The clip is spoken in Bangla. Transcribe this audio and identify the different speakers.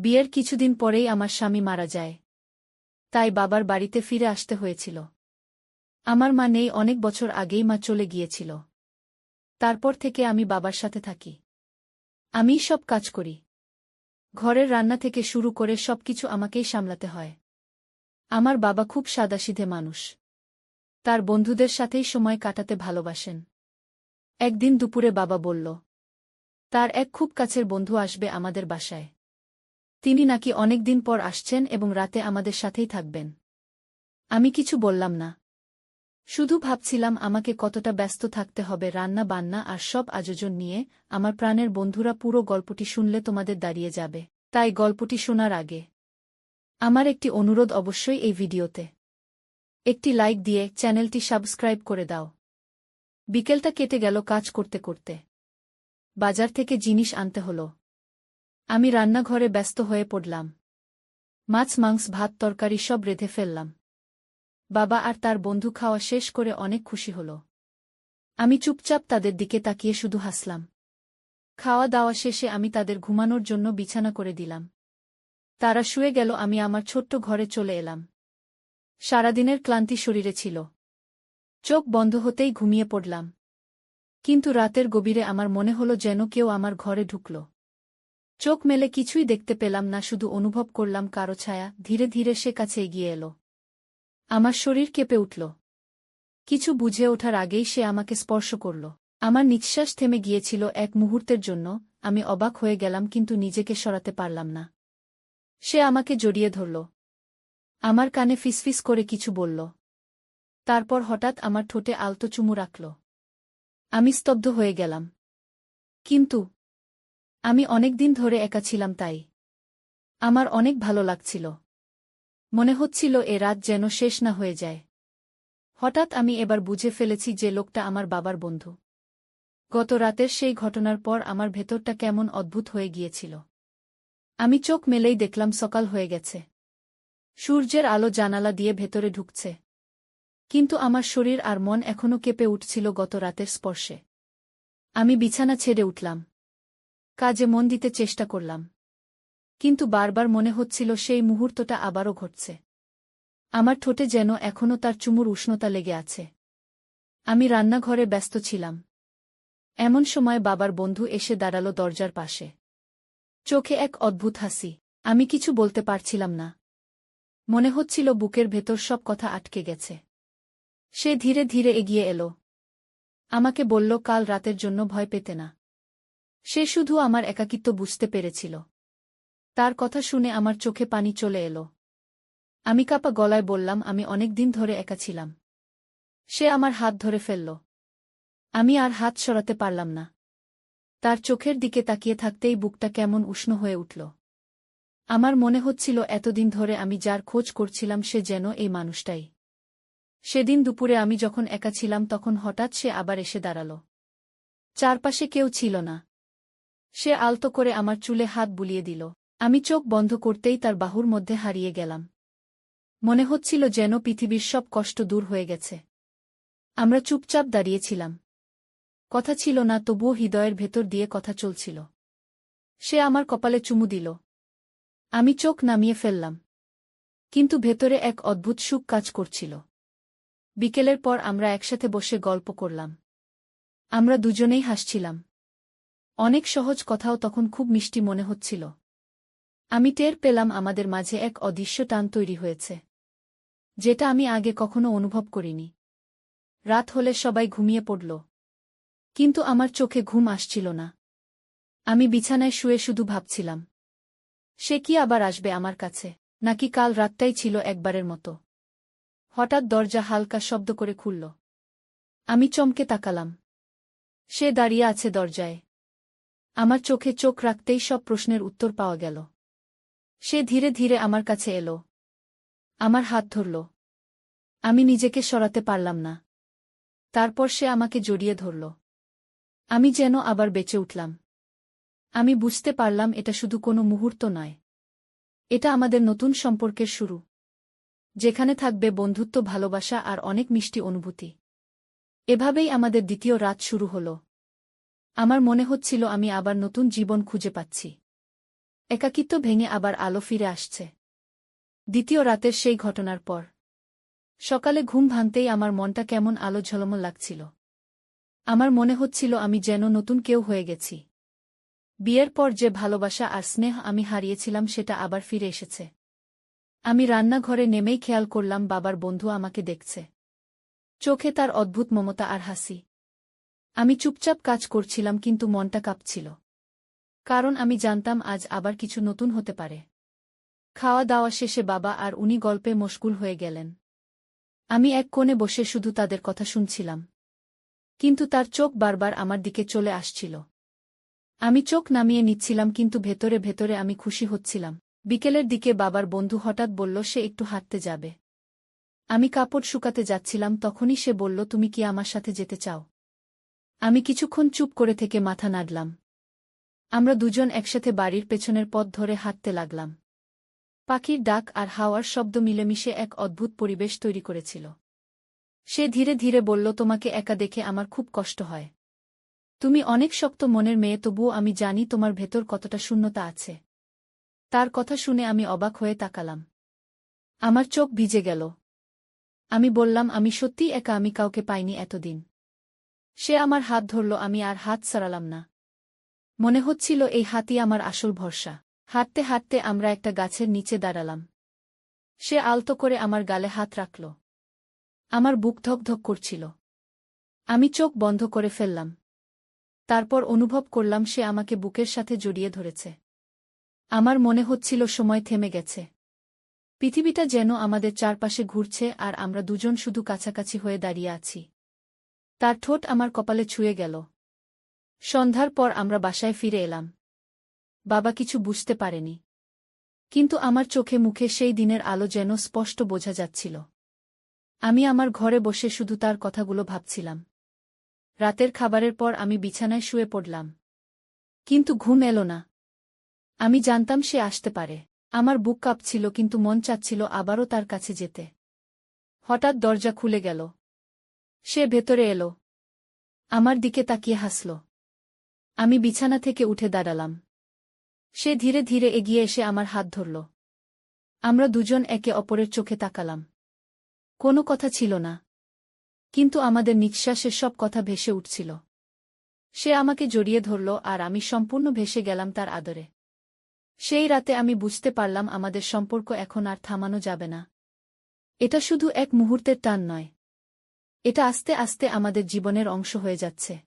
Speaker 1: বিয়ের কিছুদিন পরেই আমার স্বামী মারা যায়। তাই বাবার বাড়িতে ফিরে আসতে হয়েছিল। আমার মা নেই, অনেক বছর আগেই মা চলে গিয়েছিল। তারপর থেকে আমি বাবার সাথে থাকি। আমিই সব কাজ করি। ঘরের রান্না থেকে শুরু করে সবকিছু আমাকেই সামলাতে হয়। আমার বাবা খুব সাদাসিধে মানুষ। তার বন্ধুদের সাথেই সময় কাটাতে ভালোবাসেন। একদিন দুপুরে বাবা বলল, তার এক খুব কাছের বন্ধু আসবে আমাদের বাসায়। তিনি নাকি অনেকদিন পর আসছেন এবং রাতে আমাদের সাথেই থাকবেন। আমি কিছু বললাম না। শুধু ভাবছিলাম আমাকে কতটা ব্যস্ত থাকতে হবে রান্না বান্না আর সব আয়োজন নিয়ে। আমার প্রাণের বন্ধুরা, পুরো গল্পটি শুনলে তোমাদের দাঁড়িয়ে যাবে। তাই গল্পটি শোনার আগে আমার একটি অনুরোধ, অবশ্যই এই ভিডিওতে একটি লাইক দিয়ে চ্যানেলটি সাবস্ক্রাইব করে দাও। বিকেলটা কেটে গেল কাজ করতে করতে। বাজার থেকে জিনিস আনতে হলো। আমি রান্নাঘরে ব্যস্ত হয়ে পড়লাম। মাছ, মাংস, ভাত, তরকারি সব রেঁধে ফেললাম। বাবা আর তার বন্ধু খাওয়া শেষ করে অনেক খুশি হল। আমি চুপচাপ তাদের দিকে তাকিয়ে শুধু হাসলাম। খাওয়া দাওয়া শেষে আমি তাদের ঘুমানোর জন্য বিছানা করে দিলাম। তারা শুয়ে গেল, আমি আমার ছোট্ট ঘরে চলে এলাম। সারাদিনের ক্লান্তি শরীরে ছিল। চোখ বন্ধ হতেই ঘুমিয়ে পড়লাম। কিন্তু রাতের গভীরে আমার মনে হলো যেন কেউ আমার ঘরে ঢুকল। চোখ মেলে কিছুই দেখতে পেলাম না, শুধু অনুভব করলাম কারো ছায়া ধীরে ধীরে সে কাছে এগিয়ে এলো। আমার শরীর কেঁপে উঠল। কিছু বুঝে ওঠার আগেই সে আমাকে স্পর্শ করল। আমার নিঃশ্বাস থেমে গিয়েছিল এক মুহূর্তের জন্য। আমি অবাক হয়ে গেলাম, কিন্তু নিজেকে সরাতে পারলাম না। সে আমাকে জড়িয়ে ধরল। আমার কানে ফিসফিস করে কিছু বলল। তারপর হঠাৎ আমার ঠোঁটে আলতো চুমু রাখল। আমি স্তব্ধ হয়ে গেলাম। কিন্তু আমি অনেকদিন ধরে একা ছিলাম, তাই আমার অনেক ভালো লাগছিল। মনে হচ্ছিল এ রাত যেন শেষ না হয়ে যায়। হঠাৎ আমি এবার বুঝে ফেলেছি যে লোকটা আমার বাবার বন্ধু। গত রাতের সেই ঘটনার পর আমার ভেতরটা কেমন অদ্ভুত হয়ে গিয়েছিল। আমি চোখ মেলেই দেখলাম সকাল হয়ে গেছে। সূর্যের আলো জানালা দিয়ে ভেতরে ঢুকছে। কিন্তু আমার শরীর আর মন এখনও কেঁপে উঠছিল গত রাতের স্পর্শে। আমি বিছানা ছেড়ে উঠলাম। কাজে মন দিতে চেষ্টা করলাম। কিন্তু বারবার মনে হচ্ছিল সেই মুহূর্তটা আবারও ঘটছে। আমার ঠোঁটে যেন এখনও তার চুমুর উষ্ণতা লেগে আছে। আমি রান্নাঘরে ব্যস্ত ছিলাম। এমন সময় বাবার বন্ধু এসে দাঁড়াল দরজার পাশে। চোখে এক অদ্ভুত হাসি। আমি কিছু বলতে পারছিলাম না। মনে হচ্ছিল বুকের ভেতর সব কথা আটকে গেছে। সে ধীরে ধীরে এগিয়ে এলো। আমাকে বলল কাল রাতের জন্য ভয় পেতে না। সে শুধু আমার একাকিত্ব বুঝতে পেরেছিল। তার কথা শুনে আমার চোখে পানি চলে এলো। আমি কাঁপা গলায় বললাম, আমি অনেক দিন ধরে একা ছিলাম। সে আমার হাত ধরে ফেলল। আমি আর হাত সরাতে পারলাম না। তার চোখের দিকে তাকিয়ে থাকতেই বুকটা কেমন উষ্ণ হয়ে উঠল। আমার মনে হচ্ছিল এতদিন ধরে আমি যার খোঁজ করছিলাম সে যেন এই মানুষটাই। সেদিন দুপুরে আমি যখন একা ছিলাম তখন হঠাৎ সে আবার এসে দাঁড়াল। চারপাশে কেউ ছিল না। সে আলতো করে আমার চুলে হাত বুলিয়ে দিল। আমি চোখ বন্ধ করতেই তার বাহুর মধ্যে হারিয়ে গেলাম। মনে হচ্ছিল যেন পৃথিবীর সব কষ্ট দূর হয়ে গেছে। আমরা চুপচাপ দাঁড়িয়েছিলাম। কথা ছিল না, তবুও হৃদয়ের ভেতর দিয়ে কথা চলছিল। সে আমার কপালে চুমু দিল। আমি চোখ নামিয়ে ফেললাম। কিন্তু ভেতরে এক অদ্ভুত সুখ কাজ করছিল। বিকেলের পর আমরা একসাথে বসে গল্প করলাম। আমরা দুজনেই হাসছিলাম। অনেক সহজ কথাও তখন খুব মিষ্টি মনে হচ্ছিল। আমি টের পেলাম আমাদের মাঝে এক অদৃশ্য টান তৈরি হয়েছে, যেটা আমি আগে কখনো অনুভব করিনি। রাত হলে সবাই ঘুমিয়ে পড়ল। কিন্তু আমার চোখে ঘুম আসছিল না। আমি বিছানায় শুয়ে শুধু ভাবছিলাম, সে কি আবার আসবে আমার কাছে, নাকি কাল রাতটাই ছিল একবারের মতো। হঠাৎ দরজা হালকা শব্দ করে খুলল। আমি চমকে তাকালাম। সে দাঁড়িয়ে আছে দরজায়। আমার চোখে চোখ রাখতেই সব প্রশ্নের উত্তর পাওয়া গেল। সে ধীরে ধীরে আমার কাছে এলো। আমার হাত ধরল। আমি নিজেকে সরাতে পারলাম না। তারপর সে আমাকে জড়িয়ে ধরল। আমি যেন আবার বেঁচে উঠলাম। আমি বুঝতে পারলাম এটা শুধু কোনো মুহূর্ত নয়। এটা আমাদের নতুন সম্পর্কের শুরু, যেখানে থাকবে বন্ধুত্ব, ভালোবাসা আর অনেক মিষ্টি অনুভূতি। এভাবেই আমাদের দ্বিতীয় রাত শুরু হলো। আমার মনে হচ্ছিল আমি আবার নতুন জীবন খুঁজে পাচ্ছি। একাকিত্ব ভেঙে আবার আলো ফিরে আসছে। দ্বিতীয় রাতের সেই ঘটনার পর সকালে ঘুম ভাঙতেই আমার মনটা কেমন আলো ঝলমল লাগছিল। আমার মনে হচ্ছিল আমি যেন নতুন কেউ হয়ে গেছি। বিয়ের পর যে ভালোবাসা আর স্নেহ আমি হারিয়েছিলাম সেটা আবার ফিরে এসেছে। আমি রান্নাঘরে নেমেই খেয়াল করলাম বাবার বন্ধু আমাকে দেখছে। চোখে তার অদ্ভুত মমতা আর হাসি। আমি চুপচাপ কাজ করছিলাম কিন্তু মনটা কাঁপছিল। কারণ আমি জানতাম আজ আবার কিছু নতুন হতে পারে। খাওয়া দাওয়া শেষে বাবা আর উনি গল্পে মশগুল হয়ে গেলেন। আমি এক কোণে বসে শুধু তাদের কথা শুনছিলাম। কিন্তু তার চোখ বারবার আমার দিকে চলে আসছিল। আমি চোখ নামিয়ে নিচ্ছিলাম কিন্তু ভেতরে ভেতরে আমি খুশি হচ্ছিলাম। বিকেলের দিকে বাবার বন্ধু হঠাৎ বলল সে একটু হাঁটতে যাবে। আমি কাপড় শুকাতে যাচ্ছিলাম তখনই সে বলল তুমি কি আমার সাথে যেতে চাও? আমি কিছুক্ষণ চুপ করে থেকে মাথা নাড়লাম। আমরা দুজন একসাথে বাড়ির পেছনের পথ ধরে হাঁটতে লাগলাম। পাখির ডাক আর হাওয়ার শব্দ মিলেমিশে এক অদ্ভুত পরিবেশ তৈরি করেছিল। সে ধীরে ধীরে বলল তোমাকে একা দেখে আমার খুব কষ্ট হয়। তুমি অনেক শক্ত মনের মেয়ে তবুও আমি জানি তোমার ভেতর কতটা শূন্যতা আছে। তার কথা শুনে আমি অবাক হয়ে তাকালাম। আমার চোখ ভিজে গেল। আমি বললাম আমি সত্যিই একা, আমি কাউকে পাইনি এতদিন। সে আমার হাত ধরল, আমি আর হাত সরালাম না। মনে হচ্ছিল এই হাতই আমার আসল ভরসা। হাঁটতে হাঁটতে আমরা একটা গাছের নিচে দাঁড়ালাম। সে আলতো করে আমার গালে হাত রাখল। আমার বুক ধকধক করছিল। আমি চোখ বন্ধ করে ফেললাম। তারপর অনুভব করলাম সে আমাকে বুকের সাথে জড়িয়ে ধরেছে। আমার মনে হচ্ছিল সময় থেমে গেছে। পৃথিবীটা যেন আমাদের চারপাশে ঘুরছে আর আমরা দুজন শুধু কাছাকাছি হয়ে দাঁড়িয়ে আছি। তার ঠোঁট আমার কপালে ছুঁয়ে গেল। সন্ধ্যার পর আমরা বাসায় ফিরে এলাম। বাবা কিছু বুঝতে পারেনি। কিন্তু আমার চোখে মুখে সেই দিনের আলো যেন স্পষ্ট বোঝা যাচ্ছিল। আমি আমার ঘরে বসে শুধু তার কথাগুলো ভাবছিলাম। রাতের খাবারের পর আমি বিছানায় শুয়ে পড়লাম। কিন্তু ঘুম এলো না। আমি জানতাম সে আসতে পারে। আমার বুক কাঁপছিল কিন্তু মন চাচ্ছিল আবারও তার কাছে যেতে। হঠাৎ দরজা খুলে গেল। সে ভেতরে এলো। আমার দিকে তাকিয়ে হাসল। আমি বিছানা থেকে উঠে দাঁড়ালাম। সে ধীরে ধীরে এগিয়ে এসে আমার হাত ধরল। আমরা দুজন একে অপরের চোখে তাকালাম। কোনো কথা ছিল না। কিন্তু আমাদের নিঃশ্বাসের সব কথা ভেসে উঠছিল। সে আমাকে জড়িয়ে ধরল আর আমি সম্পূর্ণ ভেসে গেলাম তার আদরে। সেই রাতে আমি বুঝতে পারলাম আমাদের সম্পর্ক এখন আর থামানো যাবে না। এটা শুধু এক মুহূর্তের টান নয়। এটা আস্তে আস্তে আমাদের জীবনের অংশ হয়ে যাচ্ছে।